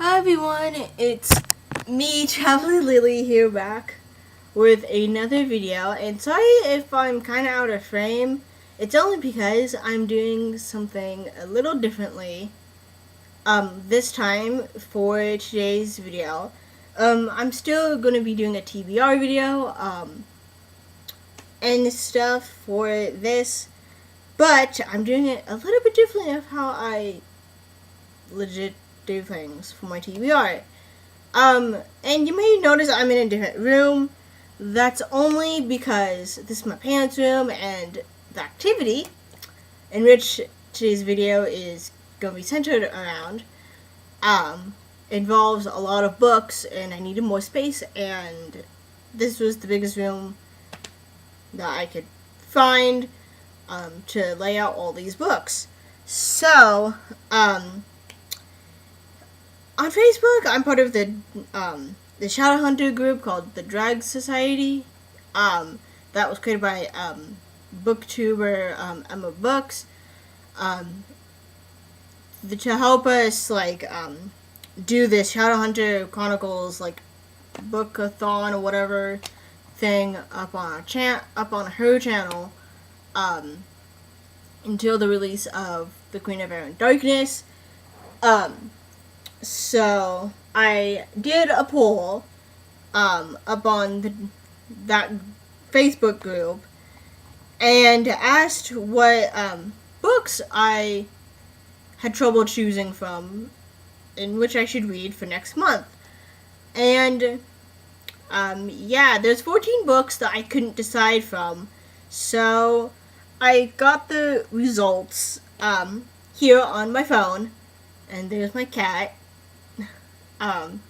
Hi everyone, it's me, Traveling Lily, here back with another video. And sorry if I'm kind of out of frame. It's only because I'm doing something a little differently this time for today's video. I'm still going to be doing a TBR video and stuff for this, but I'm doing it a little bit differently of how I legit do things for my TBR. And you may notice I'm in a different room. That's only because this is my parents' room, and the activity in which today's video is going to be centered around involves a lot of books, and I needed more space, and this was the biggest room that I could find to lay out all these books. So, on Facebook, I'm part of the Shadowhunter group called the Drag Society. That was created by booktuber Emma Books. To help us do this Shadowhunter Chronicles bookathon or whatever thing up on her channel until the release of The Queen of Air and Darkness. So I did a poll up on that Facebook group and asked what books I had trouble choosing from and which I should read for next month. And there's 14 books that I couldn't decide from. So I got the results here on my phone, and there's my cat. Like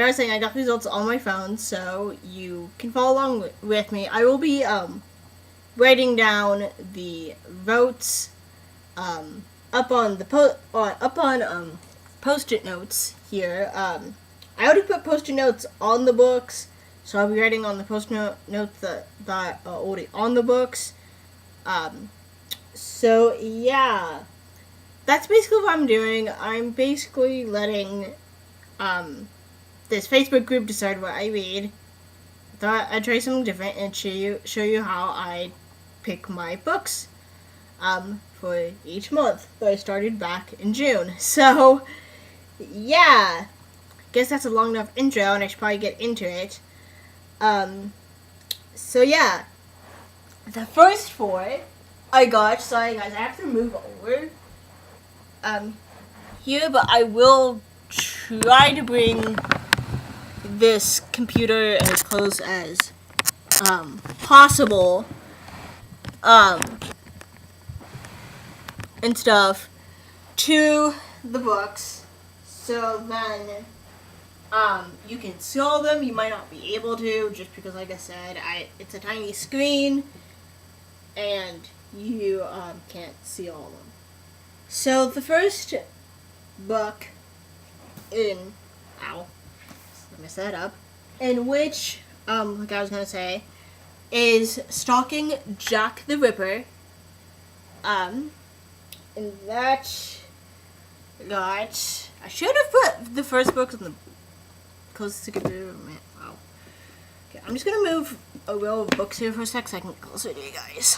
I was saying, I got results on my phone, so you can follow along with me. I will be writing down the votes up on the post-it notes here. I already put post-it notes on the books, so I'll be writing on the post-it notes that are already on the books. So yeah. That's basically what I'm doing. I'm basically letting this Facebook group decide what I read. I thought I'd try something different and show you how I pick my books for each month that I started back in June. So yeah, guess that's a long enough intro, and I should probably get into it. So yeah, the first four I got. Sorry guys, I have to move over here, but I will try to bring this computer as close as possible and stuff to the books, so then you can see all them. You might not be able to, just because, like I said, it's a tiny screen and you can't see all of them. So the first book in which like I was gonna say, is Stalking Jack the Ripper. And that got, I should have put the first book on the closest to the computer. Wow. Okay, I'm just gonna move a row of books here for a sec so I can get closer to you guys.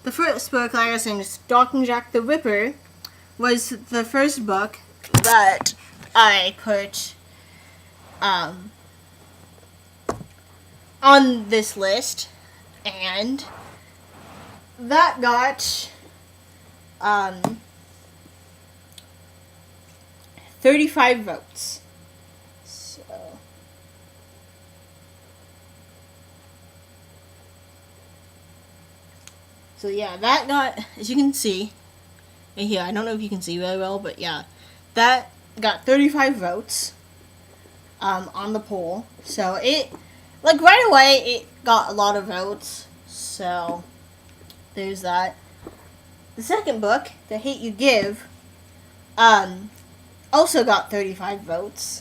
The first book, like I was saying, Stalking Jack the Ripper, was the first book that I put on this list, and that got 35 votes. So yeah, that got, as you can see right here, I don't know if you can see really well, but yeah, that got 35 votes on the poll. So it, right away, it got a lot of votes. So there's that. The second book, The Hate You Give, also got 35 votes.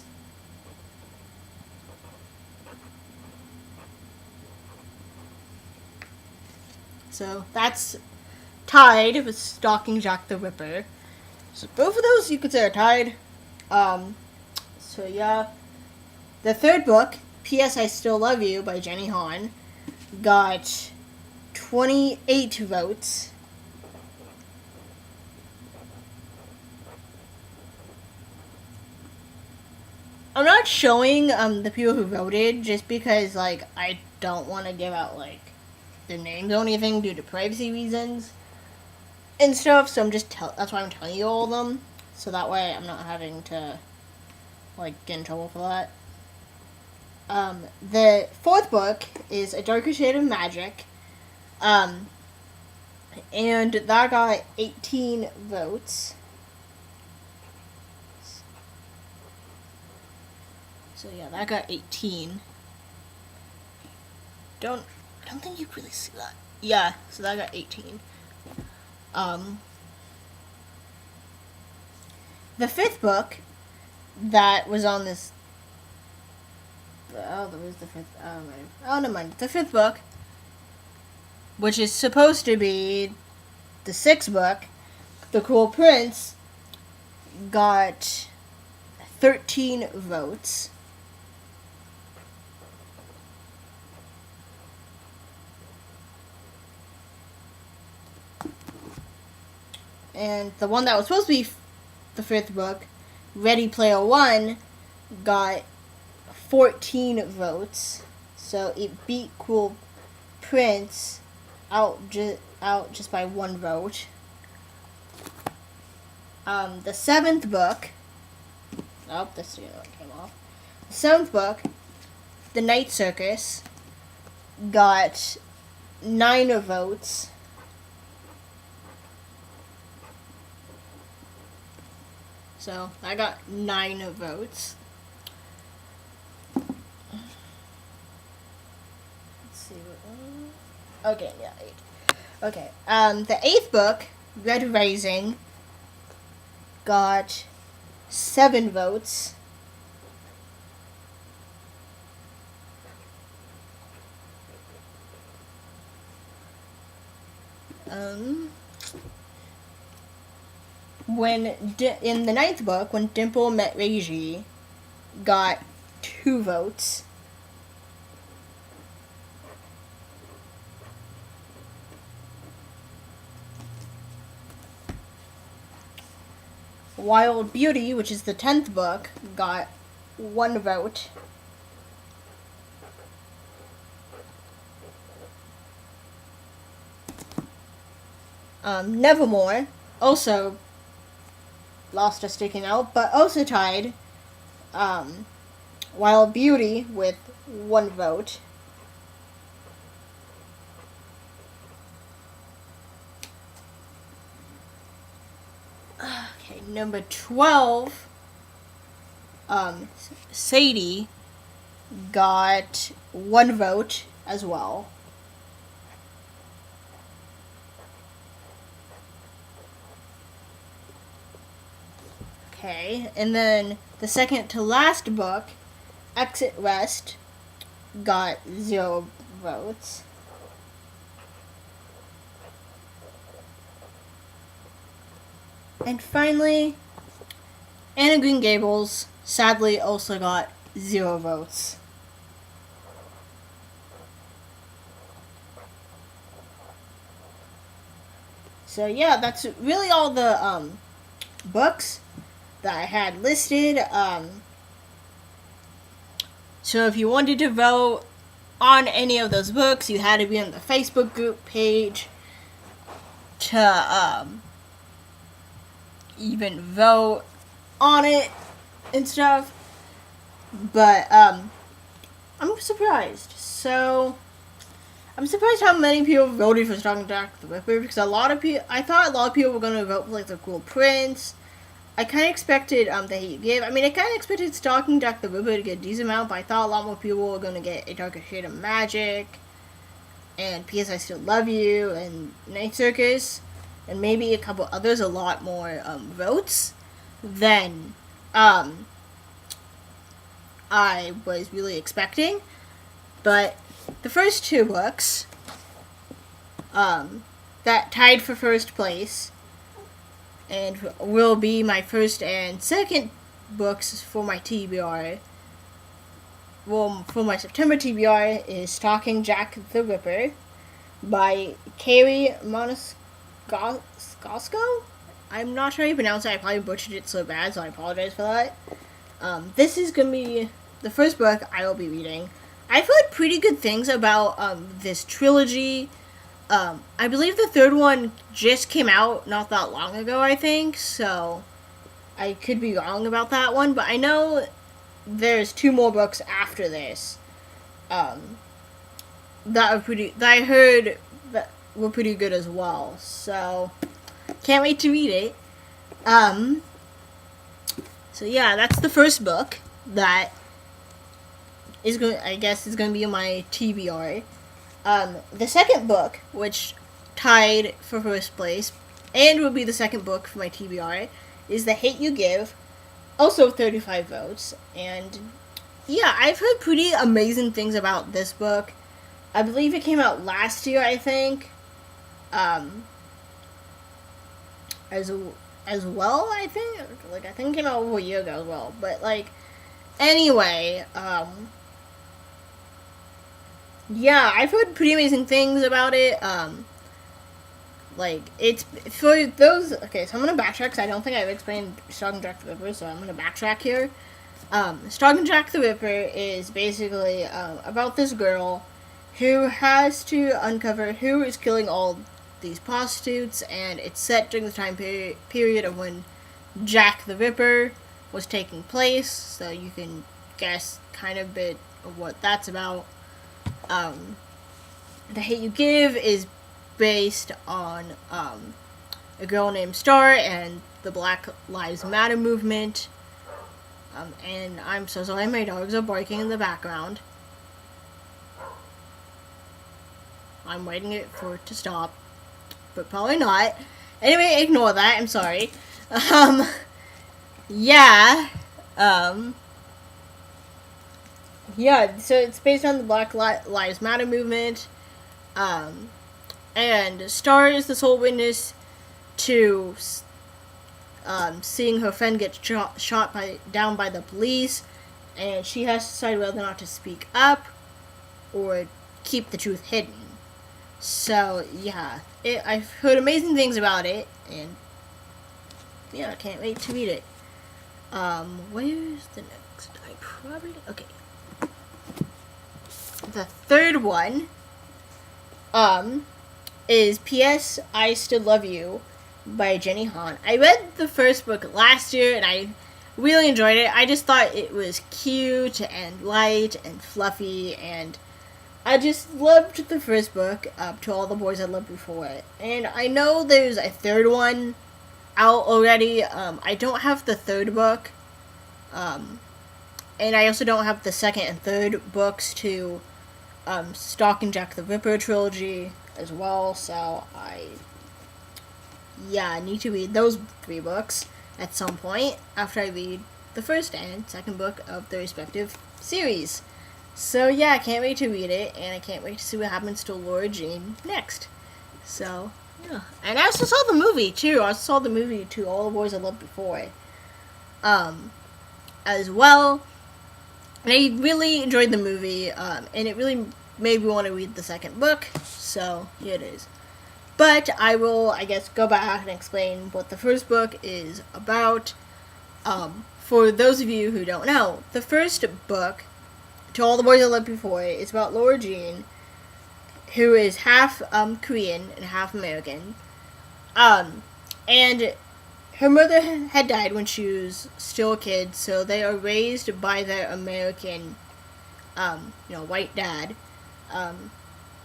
So that's tied with Stalking Jack the Ripper. So both of those you could say are tied. So yeah. The third book, P.S. I Still Love You by Jenny Han, got 28 votes. I'm not showing the people who voted just because like I don't want to give out like their names or anything due to privacy reasons and stuff. So that's why I'm telling you all of them. So that way I'm not having to like get in trouble for that. The fourth book is A Darker Shade of Magic. And that got 18 votes. So yeah, that got 18. Don't think you can really see that. Yeah, so that got 18. The fifth book that was on this. Oh, there was the fifth. Oh, never mind. The fifth book, which is supposed to be the sixth book, The Cruel Prince, got 13 votes. And the one that was supposed to be the fifth book, Ready Player One, got 14 votes. So it beat Cruel Prince out just by one vote. The seventh book. Oh, this came off. The seventh book, The Night Circus, got 9 votes. So I got 9 votes. Let's see what. Okay, yeah, 8. Okay. The eighth book, Red Rising, got 7 votes. In the ninth book, When Dimple Met Reiji, got 2 votes. Wild Beauty, which is the 10th book, got 1 vote. Nevermore also lost a sticking out, but also tied Wild Beauty with 1 vote. Okay, number 12, Sadie got 1 vote as well. Okay, and then the second to last book, Exit West, got 0 votes. And finally, Anne of Green Gables sadly also got 0 votes. So yeah, that's really all the books that I had listed. So if you wanted to vote on any of those books, you had to be on the Facebook group page to even vote on it and stuff. But I'm surprised. So I'm surprised how many people voted for Stalking Jack the Ripper, because I thought a lot of people were going to vote for like The Cruel Prince. I kind of expected I kind of expected Stalking Jack the Ripper to get a decent amount, but I thought a lot more people were going to get A Darker Shade of Magic, and P.S. I Still Love You, and Night Circus, and maybe a couple others, a lot more votes than I was really expecting. But the first 2 books that tied for first place, and will be my first and second books for my TBR. Well, for my September TBR is Stalking Jack the Ripper by Carrie Monoscosco. I'm not sure how you pronounce it. I probably butchered it so bad, so I apologize for that. This is going to be the first book I will be reading. I've heard pretty good things about this trilogy. I believe the third one just came out not that long ago, I think, so I could be wrong about that one, but I know there's 2 more books after this that I heard that were pretty good as well, so can't wait to read it. So yeah, that's the first book that is going to be in my TBR. The second book, which tied for first place, and will be the second book for my TBR, is The Hate You Give, also 35 votes. And yeah, I've heard pretty amazing things about this book. I believe it came out last year, I think. As well, I think. I think it came out over a year ago as well. But, anyway, yeah, I've heard pretty amazing things about it. It's for those. Okay, so I'm gonna backtrack because I don't think I've explained Stalking Jack the Ripper, so I'm gonna backtrack here. Stalking Jack the Ripper is basically about this girl who has to uncover who is killing all these prostitutes, and it's set during the time period of when Jack the Ripper was taking place, so you can guess kind of a bit of what that's about. The Hate You Give is based on a girl named Star and the Black Lives Matter movement. And I'm so sorry, my dogs are barking in the background. I'm waiting for it to stop, but probably not. Anyway, ignore that. I'm sorry. Yeah. Yeah, so it's based on the Black Lives Matter movement. And Star is the sole witness to seeing her friend get shot down by the police, and she has to decide whether or not to speak up or keep the truth hidden. So yeah, I've heard amazing things about it, and yeah, I can't wait to read it. Where's the next? Okay. The third one is P.S. I Still Love You by Jenny Han. I read the first book last year and I really enjoyed it. I just thought it was cute and light and fluffy, and I just loved the first book, To All the Boys I Loved Before It. And I know there's a third one out already. I don't have the third book. And I also don't have the second and third books to Stalking Jack the Ripper trilogy as well, so I need to read those 3 books at some point after I read the first and second book of the respective series. So yeah, I can't wait to read it, and I can't wait to see what happens to Laura Jean next. So yeah, and I also saw the movie too. I also saw the movie To All the Boys I Loved Before, as well. And I really enjoyed the movie, and it really made me want to read the second book, so here it is. But I will, I guess, go back and explain what the first book is about. For those of you who don't know, the first book, To All the Boys I Loved Before, is about Laura Jean, who is half Korean and half American. And her mother had died when she was still a kid, so they are raised by their American, white dad.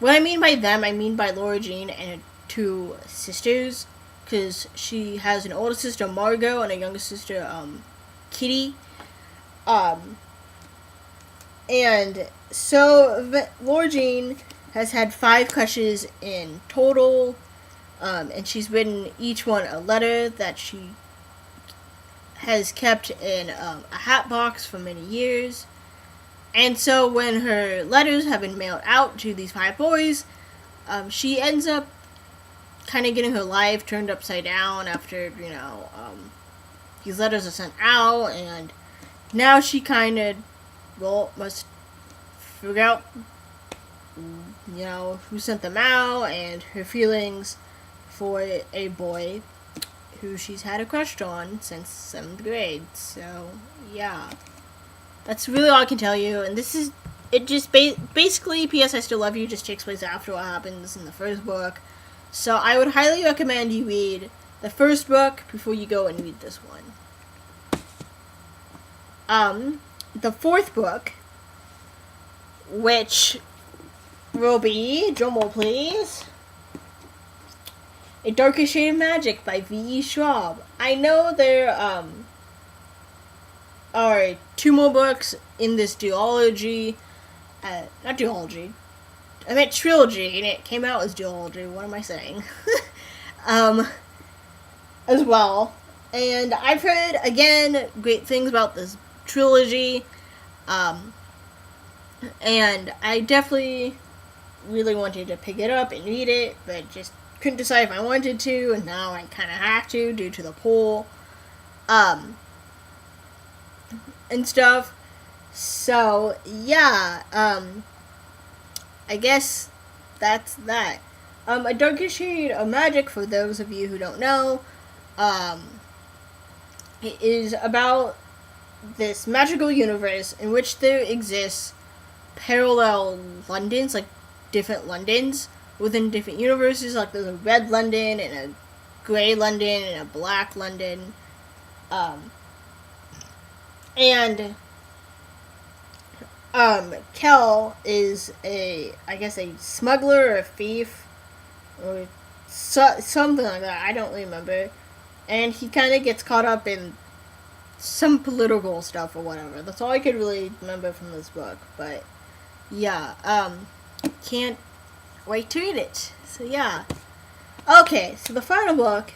What I mean by them, I mean by Laura Jean and her 2 sisters, because she has an older sister, Margot, and a younger sister, Kitty. And so Laura Jean has had 5 crushes in total. And she's written each one a letter that she has kept in a hat box for many years. And so when her letters have been mailed out to these 5 boys, she ends up kind of getting her life turned upside down after, these letters are sent out, and now she kind of, must figure out, who sent them out, and her feelings for a boy who she's had a crush on since 7th grade. So, yeah. That's really all I can tell you, and this is, it just, basically, P.S. I Still Love You just takes place after what happens in the first book. So, I would highly recommend you read the first book before you go and read this one. The fourth book, which will be, drumroll please, A Darker Shade of Magic by V.E. Schwab. I know there are 2 more books in this duology. Not duology. I meant trilogy, and it came out as duology. What am I saying? As well. And I've heard, again, great things about this trilogy. And I definitely really wanted to pick it up and read it, but just couldn't decide if I wanted to, and now I kind of have to due to the poll, and stuff. So, yeah, I guess that's that. A Darker Shade of Magic, for those of you who don't know, it is about this magical universe in which there exists parallel Londons, like different Londons within different universes. Like there's a red London and a gray London and a black London, and Kel is a smuggler or a thief or something like that. I don't remember, and he kind of gets caught up in some political stuff or whatever. That's all I could really remember from this book. But yeah, can't wait to read it. So yeah. Okay, so the final book,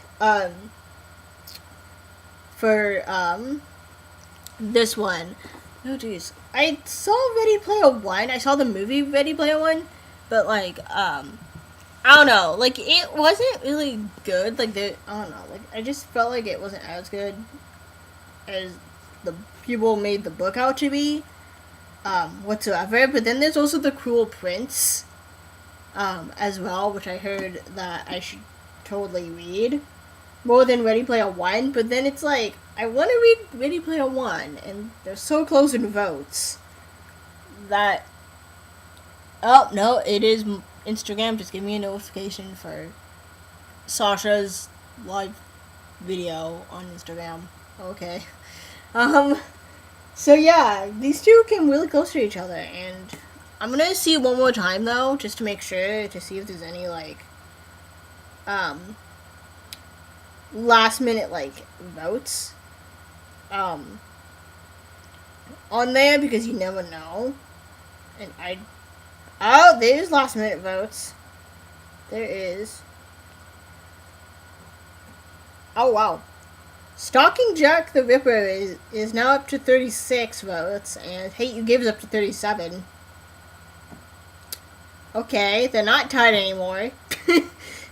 for this one. Oh geez. I saw Ready Player One. I saw the movie Ready Player One, but like, I don't know. Like, it wasn't really good. Like, I don't know. Like, I just felt like it wasn't as good as the people made the book out to be, whatsoever. But then there's also The Cruel Prince, as well, which I heard that I should totally read more than Ready Player One. But then it's like, I want to read Ready Player One, and they're so close in votes that, oh no, it is Instagram. Just give me a notification for Sasha's live video on Instagram. Okay. So yeah, these two came really close to each other, and I'm gonna see it one more time though, just to make sure, to see if there's any like, last minute like votes, on there, because you never know. And oh, there's last minute votes. There is. Oh wow. Stalking Jack the Ripper is now up to 36 votes, and Hate You Give is up to 37. Okay, they're not tied anymore.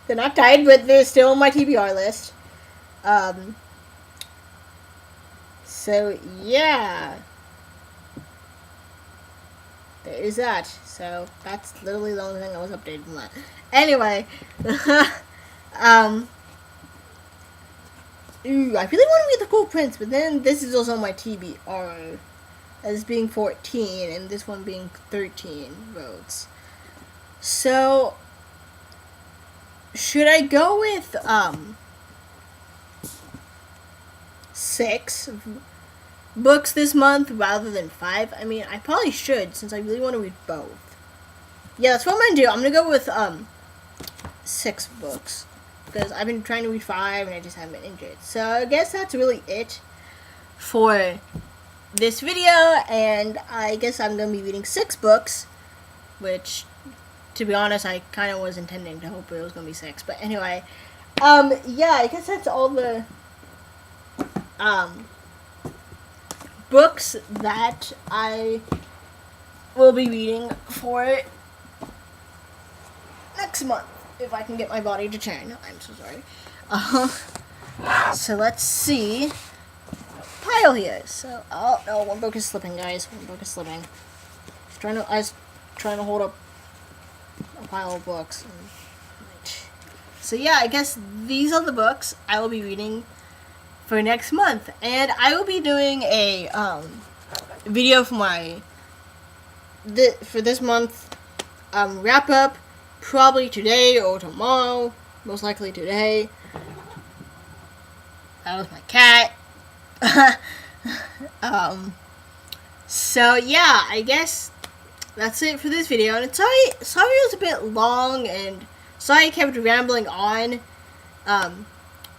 They're not tied, but they're still on my TBR list. So, yeah. There is that. So, that's literally the only thing I was updated on that. Anyway. Ooh, I really want to read The Cool Prince, but then this is also my TBR as being 14, and this one being 13 votes. So, should I go with, 6 books this month rather than 5? I mean, I probably should, since I really want to read both. Yeah, that's what I'm going to do. I'm going to go with, 6 books, because I've been trying to read 5, and I just haven't been into it. So, I guess that's really it for this video, and I guess I'm going to be reading 6 books, which, to be honest, I kind of was intending to hope it was going to be 6, but anyway, yeah, I guess that's all the, books that I will be reading for next month. if I can get my body to turn. I'm so sorry. So let's see. Pile here. So, oh no, one book is slipping, guys. One book is slipping. I was trying to hold up a pile of books. So yeah, I guess these are the books I will be reading for next month, and I will be doing a video for for this month wrap up, probably today or tomorrow. Most likely today. That was my cat. So yeah, I guess that's it for this video. And sorry it was a bit long, and sorry I kept rambling on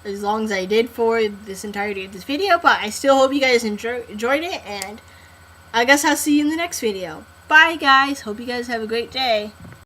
as long as I did for this entirety of this video, but I still hope you guys enjoyed it, and I guess I'll see you in the next video. Bye guys, hope you guys have a great day.